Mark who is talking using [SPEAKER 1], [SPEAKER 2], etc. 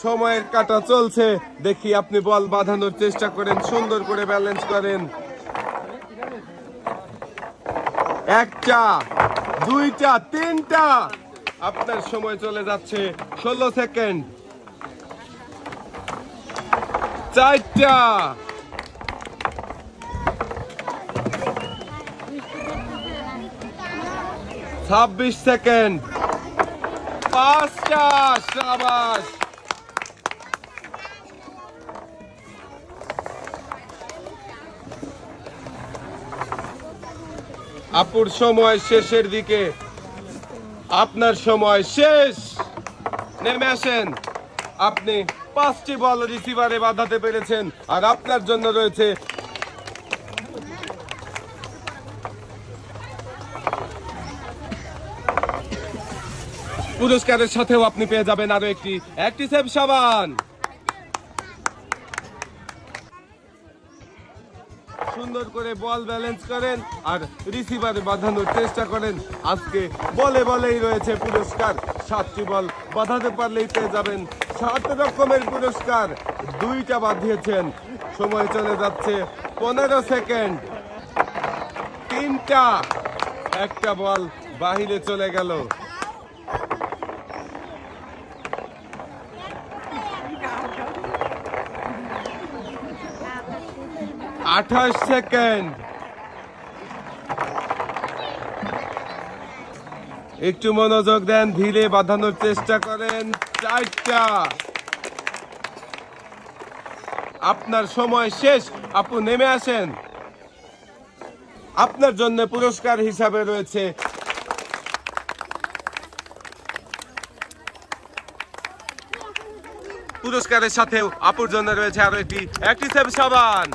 [SPEAKER 1] সময়ের কাটা চলছে, দেখি আপনি বল বাঁধানোর চেষ্টা করেন, সুন্দর করে ব্যালেন্স করেন। একটা, দুইটা, তিনটা। আপনার সময় চলে যাচ্ছে 16 সেকেন্ড। চারটা, 26 সেকেন্ড। পাঁচটা, শাবাশ। আপুর সময় শেষের দিকে, আপনার সময় শেষ। নেমে আসেন। আপনি 5টি বল রিসিভারে বাঁধাতে পেরেছেন, আর আপনার জন্য রয়েছে পুরস্কারের সাথেও আপনি পেয়ে যাবেন আরো একটি অ্যাক্টিসেভ সাবান। সুন্দর করে বল ব্যালেন্স করেন আর রিসিভারে বাঁধানোর চেষ্টা করেন। আজকে বলে বলেই রয়েছে পুরস্কার। 7টি বল বাঁধাতে পারলেই পেয়ে যাবেন 7 রকমের পুরস্কার। 2টা বাঁধিয়েছেন, সময় চলে যাচ্ছে 15 সেকেন্ড। 3টা, একটা বল বাহিরে চলে গেল। 28 সেকেন্ড। একটু মনোযোগ দেন, ধীরে বাঁধানোর চেষ্টা করেন। 4টা, আপনার সময় শেষ। আপু নেমে আসেন। আপনার জন্য পুরস্কার হিসাবে রয়েছে পুরস্কারের সাথেও আপুর জন্য রয়েছে আরো একটি অ্যাক্টিসেভ সাবান।